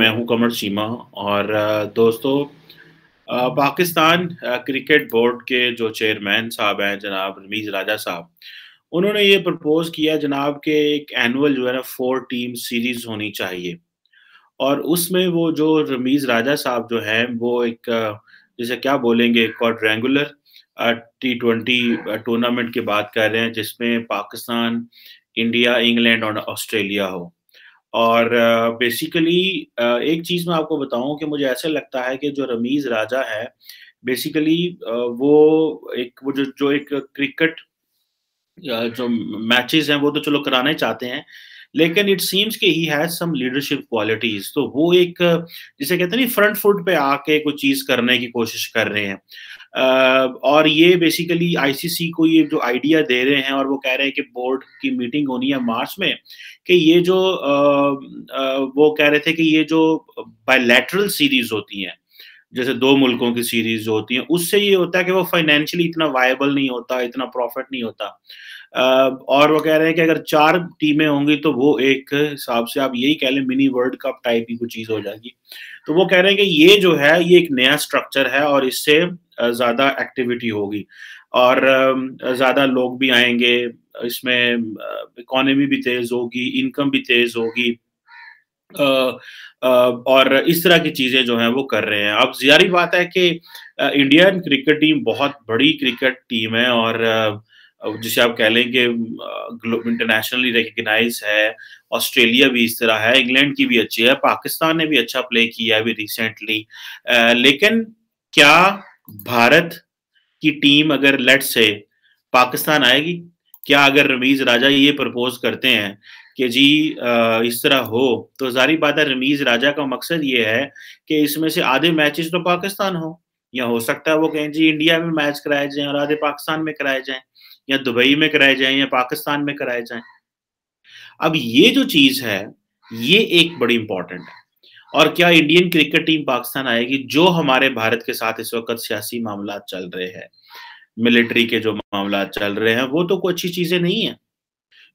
मैं हूं कमर चीमा और दोस्तों, पाकिस्तान क्रिकेट बोर्ड के जो चेयरमैन साहब हैं जनाब रमीज़ राजा साहब, उन्होंने ये प्रपोज़ किया जनाब कि एक एनुअल जो है ना 4 टीम सीरीज़ होनी चाहिए। और उसमें वो जो रमीज़ राजा साहब जो हैं वो एक जिसे क्या बोलेंगे क्वाड्रेंगुलर टी20 टूर्नामेंट की बात कर रहे हैं जिसमें पाकिस्तान, इंडिया, इंग्लैंड और ऑस्ट्रेलिया हो। और बेसिकली एक चीज़ मैं आपको बताऊँ कि मुझे ऐसा लगता है कि जो रमीज़ राजा है, बेसिकली वो एक वो जो एक क्रिकेट या जो मैचेज़ हैं वो तो चलो कराना ही चाहते हैं, लेकिन इट सीम्स कि he has some leadership qualities तो वो एक जिसे कहते हैं ना फ्रंट फुट पे आके कुछ चीज़ करने की कोशिश कर रहे हैं। और ये बेसिकली आईसीसी को ये जो आइडिया दे रहे हैं और वो कह रहे हैं कि बोर्ड की मीटिंग होनी है मार्च में, कि ये जो वो कह रहे थे कि ये जो बायलैटरल सीरीज़ होती हैं, जैसे 2 मुल्कों की सीरीज़ जो होती हैं, उससे ये होता है कि वो फाइनेंशियली इतना वायबल नहीं होता, इतना प्रॉफ़िट नहीं होता। अ, और वो कह रहे हैं कि अगर 4 टीमें होंगी तो वो एक हिसाब से आप यही कह लें मिनी वर्ल्ड कप टाइप की कुछ चीज़ हो जाएगी। तो वो कह रहे हैं कि ये जो है ये एक नया स्ट्रक्चर है और इससे ज़्यादा एक्टिविटी होगी और ज़्यादा लोग भी आएँगे, इसमें इकॉनमी भी तेज़ होगी, इनकम भी तेज़ होगी। अ और इस तरह की चीज़ें जो हैं वो कर रहे हैं। अब ज़ाहिर-सी बात है कि इंडियन क्रिकेट टीम बहुत बड़ी क्रिकेट टीम है और जिसे आप कह लें कि इंटरनेशनली रिकॉग्नाइज़ है। ऑस्ट्रेलिया भी इस तरह है, इंग्लैंड की भी अच्छी है, पाकिस्तान ने भी अच्छा प्ले किया है अभी रिसेंटली। लेकिन क्या भारत की टीम अगर लेट्स से पाकिस्तान आएगी? क्या अगर रमीज़ राजा ये प्रपोज़ करते हैं कि जी इस तरह हो, तो ज़ाहिर बात है रमीज़ राजा का मकसद ये है कि इसमें से आधे मैचेज़ तो पाकिस्तान हो, या हो सकता है वो कहें जी इंडिया में मैच कराए जाएँ और आधे पाकिस्तान में कराए जाएँ, या दुबई में कराए जाएँ या पाकिस्तान में कराए जाएँ। अब ये जो चीज़ है, ये एक बड़ी इम्पोर्टेंट है। और क्या इंडियन क्रिकेट टीम पाकिस्तान आएगी? जो हमारे भारत के साथ इस वक़्त सियासी मामलात चल रहे हैं, मिलिट्री के जो मामलात चल रहे हैं, वो तो कोई अच्छी चीज़ें नहीं हैं।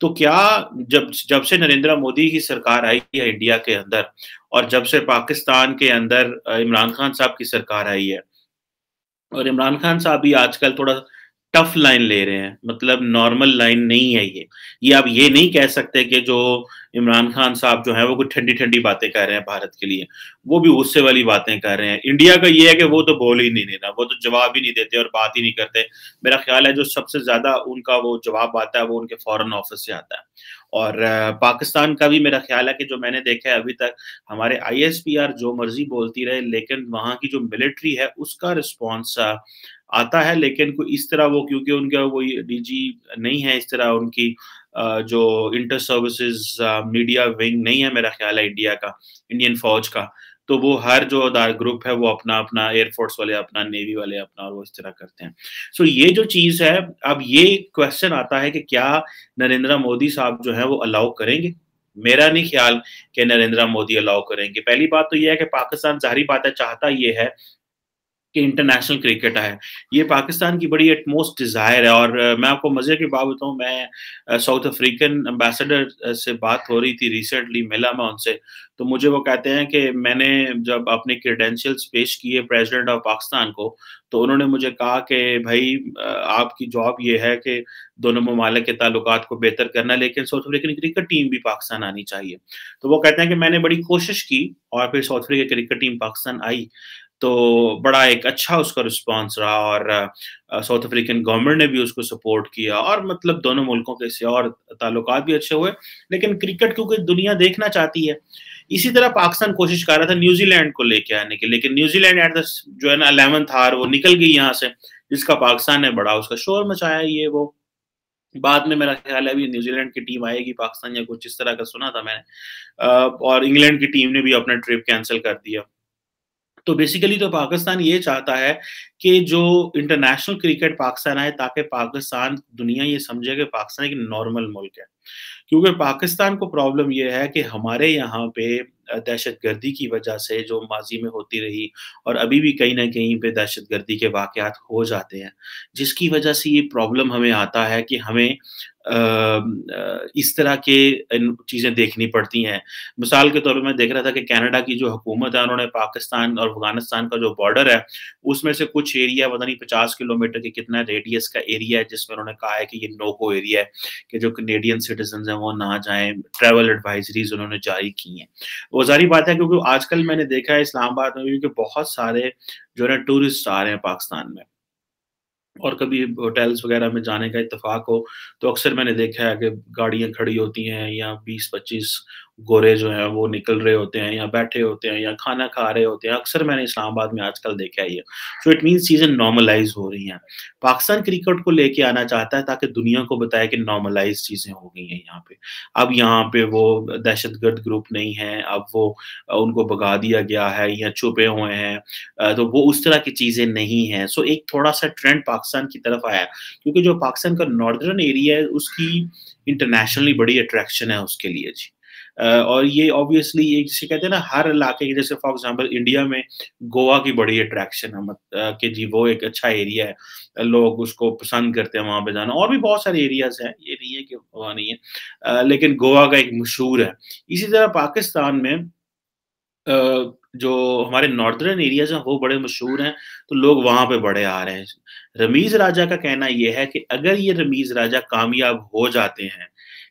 तो क्या जब जब से नरेंद्र मोदी की सरकार आई है इंडिया के अंदर और जब से पाकिस्तान के अंदर इमरान खान साहब की सरकार आई है और इमरान खान साहब भी आजकल थोड़ा टफ लाइन ले रहे हैं, मतलब नॉर्मल लाइन नहीं है ये। ये आप ये नहीं कह सकते कि जो इमरान खान साहब जो हैं वो कुछ ठंडी-ठंडी बातें कर रहे हैं भारत के लिए। वो भी गुस्से वाली बातें कर रहे हैं। इंडिया का ये है कि वो तो बोल ही नहीं देना, वो तो जवाब ही नहीं देते और बात ही नहीं करते। मेरा ख़्याल है जो सबसे ज़्यादा उनका वो जवाब आता है वो उनके फ़ॉरेन ऑफ़िस से आता है। और पाकिस्तान का भी मेरा ख़्याल है कि जो मैंने देखा है अभी तक हमारे आईएसपीआर जो मर्ज़ी बोलती रहे लेकिन वहाँ की जो मिलिट्री है उसका रिस्पॉन्स आता है, लेकिन कोई इस तरह वो क्योंकि उनका कोई डीजी नहीं है, इस तरह उनकी जो इंटर सर्विसेज़ मीडिया विंग नहीं है मेरा ख़्याल है इंडिया का, इंडियन फ़ौज का। तो वो हर जो ग्रुप है वो अपना-अपना एयर फ़ोर्स वाले अपना, नेवी वाले अपना और वो इस तरह करते हैं। सो ये जो चीज़ है, अब ये क्वेश्चन आता है कि क्या नरेंद्र मोदी साहब जो हैं वो अलाउ करेंगे? मेरा नहीं ख़्याल कि नरेंद्र मोदी अलाउ करेंगे। पहली बात तो ये है कि पाकिस्तान ज़ाहिर बात है चाहता ये है कि इंटरनेशनल क्रिकेट आए। ये पाकिस्तान की बड़ी एटमोस्ट डिज़ायर है और मैं आपको मज़े की बात बताऊँ, मैं साउथ अफ्रीकन एम्बेसडर से बात हो रही थी रिसेंटली, मिला मैं उनसे, तो मुझे वो कहते हैं कि मैंने जब अपने क्रेडेंशियल्स पेश किए प्रेज़िडेंट ऑफ पाकिस्तान को, तो उन्होंने मुझे कहा कि भई आपकी जॉब ये है कि दोनों ममालिक के ताल्लुकात को बेहतर करना, लेकिन साउथ अफ्रीकन क्रिकेट टीम भी पाकिस्तान आनी चाहिए। तो वो कहते हैं कि मैंने बड़ी कोशिश की और फिर South Africa cricket team Pakistan आई। तो बड़ा एक अच्छा उसका रिस्पॉन्स रहा और साउथ अफ्रीकन गवर्नमेंट ने भी उसको सपोर्ट किया और मतलब दोनों मुल्कों के से और ताल्लुकात भी अच्छे हुए। लेकिन क्रिकेट क्योंकि दुनिया देखना चाहती है, इसी तरह पाकिस्तान कोशिश कर रहा था न्यूज़ीलैंड को लेके आने की, लेकिन न्यूज़ीलैंड एट द जो है ना 11th आवर वो निकल गई यहाँ से, जिसका पाकिस्तान ने बड़ा उसका शोर मचाया ये वो। बाद में मेरा ख़्याल है अभी न्यूज़ीलैंड की टीम आएगी पाकिस्तान या कुछ इस तरह का सुना था मैंने। और इंग्लैंड की टीम ने भी अपना ट्रिप कैंसल कर दिया। तो बेसिकली तो पाकिस्तान ये चाहता है कि जो इंटरनेशनल क्रिकेट पाकिस्तान आए ताकि पाकिस्तान दुनिया ये समझे कि पाकिस्तान एक नॉर्मल मुल्क है। क्योंकि पाकिस्तान को प्रॉब्लम ये है कि हमारे यहाँ पे दहशतगर्दी की वजह से जो माज़ी में होती रही और अभी भी कहीं न कहीं पे दहशतगर्दी के वाक़यात हो जाते हैं, जिसकी वजह से ये प्रॉब्लम हमें आता है कि हमें इस तरह के इन चीज़ें देखनी पड़ती हैं। मिसाल के तौर पे मैं देख रहा था कि कनाडा की जो हुकूमत है, उन्होंने पाकिस्तान और अफ़गानिस्तान का जो बॉर्डर है, उसमें से कुछ एरिया पता नहीं 50 किलोमीटर के कितना रेडियस का एरिया है, जिसमें उन्होंने कहा है कि ये नो गो एरिया है, कि जो कनेडियन सिटिज़न्स हैं, वो ना जाएँ। ट्रैवल एडवाइज़रीज़ उन्होंने जारी की हैं। वो ज़ाहिर बात है क्योंकि आजकल मैंने देखा है इस्लामाबाद में भी कि बहुत सारे जो है ना टूरिस्ट आ रहे हैं पाकिस्तान में। और कभी होटल्स वगैरह में जाने का इत्तेफ़ाक हो, तो अक्सर मैंने देखा है कि गाड़ियाँ खड़ी होती हैं या 20-25 गोरे जो हैं वो निकल रहे होते हैं या बैठे होते हैं या खाना खा रहे होते हैं। अक्सर मैंने इस्लामाबाद में आजकल देखा है ये। सो इट मीन्स चीज़ें नॉर्मलाइज़ हो रही हैं। पाकिस्तान क्रिकेट को लेके आना चाहता है ताकि दुनिया को बताए कि नॉर्मलाइज़ चीज़ें हो गई हैं यहाँ पे। अब यहाँ पे वो दहशतगर्द ग्रुप नहीं है, अब वो उनको भगा दिया गया है या छुपे हुए हैं। तो वो उस तरह की चीज़ें नहीं हैं। सो एक थोड़ा-सा ट्रेंड पाकिस्तान की तरफ आया, क्योंकि जो पाकिस्तान का नॉर्दर्न एरिया है, उसकी इंटरनेशनली बड़ी अट्रैक्शन है उसके लिए जी। और ये ऑब्वियसली एक जिसे कहते हैं ना हर इलाके के जैसे फॉर एग्ज़ाम्पल इंडिया में गोवा की बड़ी अट्रैक्शन है कि जी वो एक अच्छा एरिया है। लोग उसको पसंद करते हैं वहाँ पे जाना और भी बहुत सारे एरियाज़ हैं, ये नहीं है कि वहाँ नहीं है। लेकिन गोवा का एक मशहूर है। इसी तरह पाकिस्तान में जो हमारे नॉर्दर्न एरियाज़ हैं वो बड़े मशहूर हैं, तो लोग वहाँ पे बड़े आ रहे हैं। रमीज़ राजा का कहना ये है कि अगर ये रमीज़ राजा कामयाब हो जाते हैं,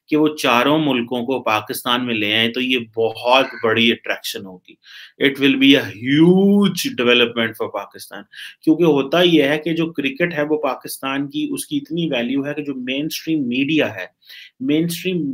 कि वो चारों मुल्कों को पाकिस्तान में ले आएँ, तो ये बहुत बड़ी अट्रैक्शन होगी। It will be a huge development for Pakistan क्योंकि होता ये है कि जो क्रिकेट है वो पाकिस्तान की उसकी इतनी वैल्यू है कि जो मेन स्ट्रीम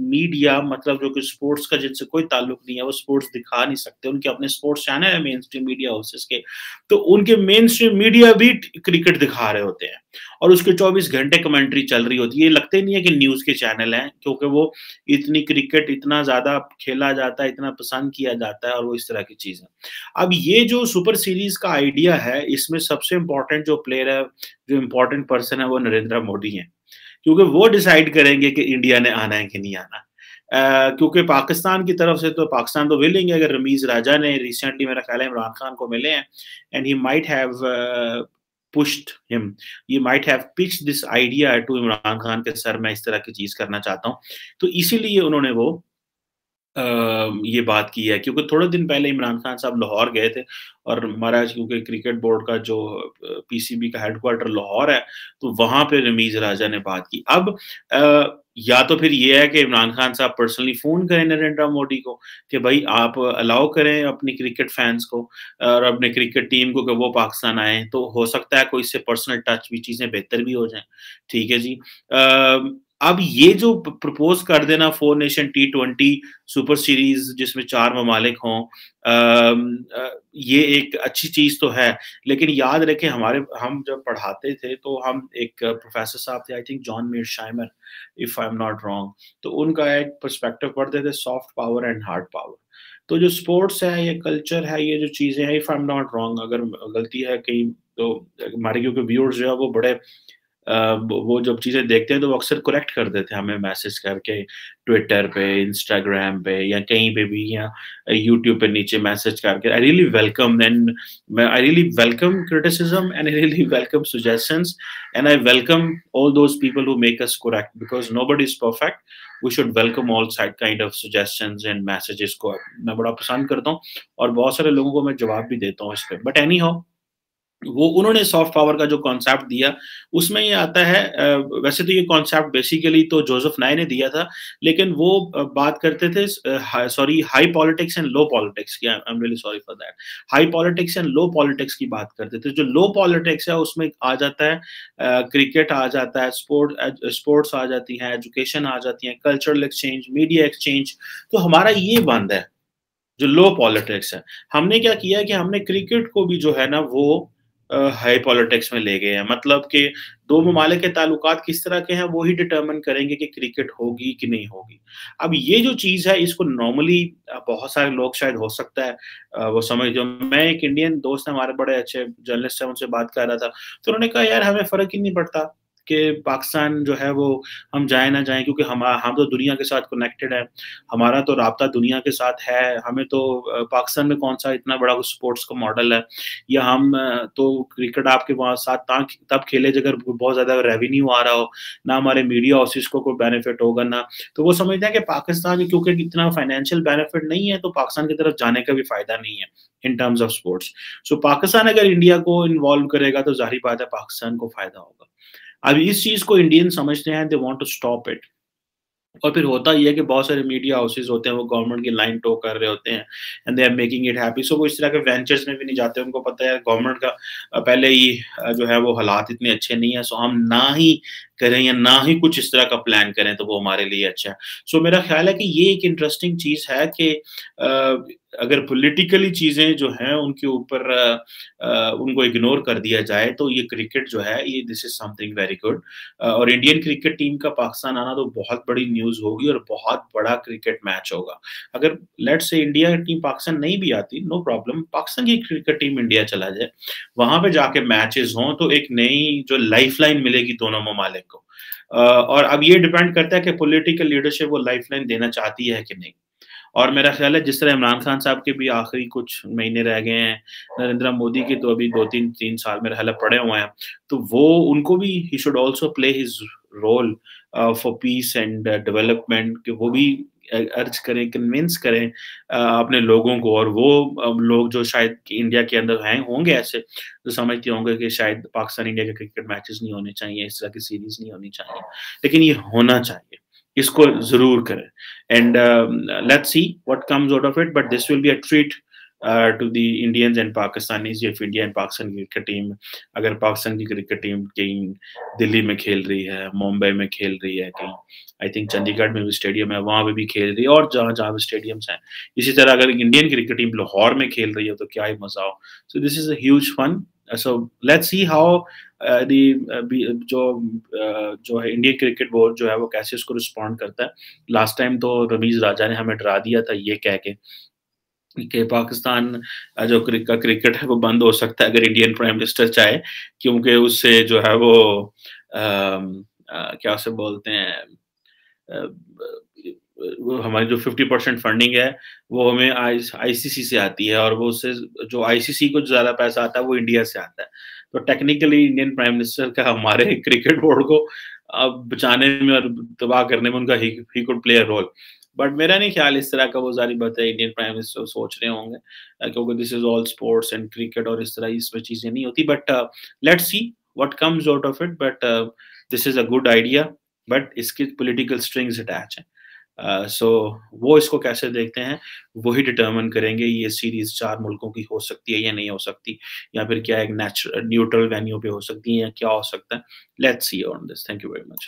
मीडिया मतलब जो कि स्पोर्ट्स का जिनसे कोई ताल्लुक नहीं है, वो स्पोर्ट्स दिखा नहीं सकते। उनके अपने स्पोर्ट्स चैनल है मेन स्ट्रीम मीडिया हाउसेस के, तो उनके मेन स्ट्रीम मीडिया भी क्रिकेट दिखा रहे होते हैं और उसके 24 घंटे कमेंट्री चल रही होती है। ये लगते नहीं है कि न्यूज़ के चैनल हैं क्योंकि वो इतनी क्रिकेट इतना ज़्यादा खेला जाता है, इतना पसंद किया जाता है और वो इस तरह की चीज़ है। अब ये जो सुपर सीरीज़ का आइडिया है, इसमें सबसे इम्पोर्टेंट जो प्लेयर है, जो इम्पोर्टेंट पर्सन है, वो नरेंद्र मोदी हैं। क्योंकि वो डिसाइड करेंगे कि इंडिया ने आना है कि नहीं आना। क्योंकि पाकिस्तान की तरफ से तो पाकिस्तान तो विलिंग है अगर रमीज़ राजा ने रिसेंटली मेरा ख़्याल है इमरान खान को मिले हैं and he might have pushed him, he might have pitched this idea to Imran Khan कि सर मैं इस तरह की चीज़ करना चाहता हूँ। तो इसीलिए उन्होंने वो अ, ये बात की है क्योंकि थोड़े दिन पहले इमरान खान साहब लाहौर गए थे और हमारा क्योंकि क्रिकेट बोर्ड का जो पीसीबी का हेडक्वार्टर लाहौर है, तो वहाँ पे रमीज़ राजा ने बात की। अब या तो फिर ये है कि इमरान खान साहब पर्सनली फ़ोन करें नरेंद्र मोदी को कि भई आप अलाउ करें अपनी क्रिकेट फैन्स को और अपने क्रिकेट टीम को कि वो पाकिस्तान आएँ, तो हो सकता है कोई इससे पर्सनल टच भी चीज़ें बेहतर भी हो जाएँ। ठीक है जी। अब ये जो प्रपोज़ कर देना 4 नेशन टी20 सुपर सीरीज़ जिसमें 4 ममालिक हों ये एक अच्छी चीज़ तो है, लेकिन याद रखें हम जब पढ़ाते थे तो हम एक प्रोफ़ेसर साहब थे I think John Mearsheimer if I am not wrong तो उनका एक पर्सपेक्टिव पढ़ते थे soft power and hard power. तो जो स्पोर्ट्स है, ये कल्चर है, ये जो चीज़ें हैं if I am not wrong अगर गलती है कहीं तो हमारे क्योंकि व्यूअर्स जो है वो बड़े वो जब चीज़ें देखते हैं तो वो अक्सर करेक्ट कर देते हैं हमें मैसेज करके ट्विटर पे, इंस्टाग्राम पे या कहीं पे भी या यूट्यूब पे नीचे मैसेज करके I really welcome criticism and I really welcome suggestions and I welcome all those people who make us correct because nobody is perfect. We should welcome all side kind of suggestions and messages को मैं बड़ा पसंद करता हूँ और बहुत सारे लोगों को मैं जवाब भी देता हूँ इस पे। बट एनी हाउ वो उन्होंने सॉफ्ट पावर का जो कॉन्सेप्ट दिया, उसमें ये आता है वैसे तो ये कॉन्सेप्ट बेसिकली तो जोसेफ नाय ने दिया था, लेकिन वो बात करते थे high politics and low politics की I am really sorry for that. High politics and low politics की बात करते थे। जो लो पॉलिटिक्स है उसमें आ जाता है क्रिकेट आ जाता है, स्पोर्ट्स आ जाती हैं, एजुकेशन आ जाती है, कल्चरल एक्सचेंज, मीडिया एक्सचेंज, तो हमारा ये बंद है, जो लो पॉलिटिक्स है। हमने क्या किया कि हमने क्रिकेट को भी जो है ना वो हाई पॉलिटिक्स में ले गए हैं। मतलब कि 2 ममालिक के ताल्लुकात किस तरह के हैं वो ही डिटरमाइन करेंगे कि क्रिकेट होगी कि नहीं होगी। अब ये जो चीज़ है इसको नॉर्मली बहुत सारे लोग शायद हो सकता है वो समझ जो मैं एक इंडियन दोस्त है हमारे बड़े अच्छे जर्नलिस्ट हैं उनसे बात कर रहा था, तो उन्होंने कहा यार हमें फ़र्क ही नहीं पड़ता। कि पाकिस्तान जो है वो हम जाएँ ना जाएँ क्योंकि हम तो दुनिया के साथ कनेक्टेड हैं, हमारा तो राब्ता दुनिया के साथ है, हमें तो पाकिस्तान में कौन-सा इतना बड़ा स्पोर्ट्स का मॉडल है या हम तो क्रिकेट आपके वहाँ साथ तब खेले अगर बहुत ज़्यादा रेवेन्यू आ रहा हो, ना हमारे मीडिया हाउसेस को कोई बेनिफिट होगा ना तो वो समझते हैं कि पाकिस्तान क्योंकि इतना फाइनेंशियल बेनिफिट नहीं है, तो पाकिस्तान की तरफ जाने का भी फ़ायदा नहीं है, इन टर्म्स ऑफ स्पोर्ट्स। सो पाकिस्तान अगर इंडिया को इन्वॉल्व करेगा, तो ज़ाहिर-सी बात है पाकिस्तान को फ़ायदा होगा। अब इस चीज़ को इंडियन समझते हैं, they want to stop it. और फिर होता ये है कि बहुत सारे मीडिया हाउसेस होते हैं, वो गवर्नमेंट की लाइन टो कर रहे होते हैं and they are making it happy. So वो इस तरह के वेंचर्स में भी नहीं जाते, उनको पता है गवर्नमेंट का पहले ही जो है वो हालात इतने अच्छे नहीं है, सो हम ना ही करें या ना ही कुछ इस तरह का प्लान करें, तो वो हमारे लिए अच्छा है। सो मेरा ख्याल है कि ये एक इंटरेस्टिंग चीज़ है कि अगर पॉलिटिकली चीज़ें जो हैं उनके ऊपर उनको इग्नोर कर दिया जाए, तो ये क्रिकेट जो है ये this is something very good. और इंडियन क्रिकेट टीम का पाकिस्तान आना तो बहुत बड़ी न्यूज़ होगी और बहुत बड़ा क्रिकेट मैच होगा। अगर लेट्स से इंडिया की टीम पाकिस्तान नहीं भी आती, नो प्रॉब्लम, पाकिस्तान की क्रिकेट टीम इंडिया चला जाए, वहाँ पे जाके मैचेज़ हों, तो एक नई जो लाइफ़लाइन मिलेगी दोनों ममालिक को। और अब ये डिपेंड करता है कि पॉलिटिकल लीडरशिप वो लाइफ़लाइन देना चाहती है कि नहीं। और मेरा ख़्याल है जिस तरह इमरान खान साहब के भी आखिरी कुछ महीने रह गए हैं, नरेंद्र मोदी के तो अभी 2-3 साल मेरा ख़्याल है पड़े हुए हैं, तो वो उनको भी he should also play his role for peace and development कि वो भी अर्ज करें, कन्विंस करें अपने लोगों को और वो लोग जो शायद कि इंडिया के अंदर हैं होंगे ऐसे, जो समझते होंगे कि शायद पाकिस्तान-इंडिया के क्रिकेट मैचेज़ नहीं होने चाहिए, इस तरह की सीरीज़ नहीं होनी चाहिए। लेकिन ये होना चाहिए, इसको ज़रूर करें। And let's see what comes out of it. But this will be a treat to the Indians and Pakistanis if India and Pakistan cricket team अगर पाकिस्तान की क्रिकेट टीम कहीं दिल्ली में खेल रही है, मुंबई में खेल रही है कहीं, आई थिंक चंडीगढ़ में भी स्टेडियम है, वहाँ पे भी खेल रही है और जहाँ-जहाँ भी स्टेडियम्स हैं। इसी तरह अगर इंडियन क्रिकेट टीम लाहौर में खेल रही है तो क्या ही मज़ा हो। So this is a huge fun. So let's see how the जो है इंडियन क्रिकेट बोर्ड जो है वो कैसे इसको रिस्पॉन्ड करता है। लास्ट टाइम तो रमीज़ राजा ने हमें डरा दिया था ये कह के कि पाकिस्तान जो क्रिकेट है वो बंद हो सकता है अगर इंडियन प्राइम मिनिस्टर चाहे, क्योंकि उससे जो है वो क्या उसे बोलते हैं अ, वो हमारी जो 50% फंडिंग है, वो हमें आईसीसी से आती है और वो उससे जो आईसीसी को ज़्यादा पैसा आता है, वो इंडिया से आता है। तो टेक्निकली इंडियन प्राइम मिनिस्टर का हमारे क्रिकेट बोर्ड को बचाने में और तबाह करने में उनका he could play a role. But मेरा नहीं ख्याल इस तरह का वो ज़ाहिर बात है इंडियन प्राइम मिनिस्टर सोच रहे होंगे क्योंकि this is all sports and cricket और इस तरह इसमें चीज़ें नहीं होती but let's see what comes out of it but this is a good idea but इसके पॉलिटिकल स्ट्रिंग्स अटैच हैं। सो वो इसको कैसे देखते हैं, वही डिटरमाइन करेंगे ये सीरीज़ 4 मुल्कों की हो सकती है या नहीं हो सकती या फिर क्या एक न्यूट्रल वेन्यू पे हो सकती है या क्या हो सकता है। Let's see on this. Thank you very much.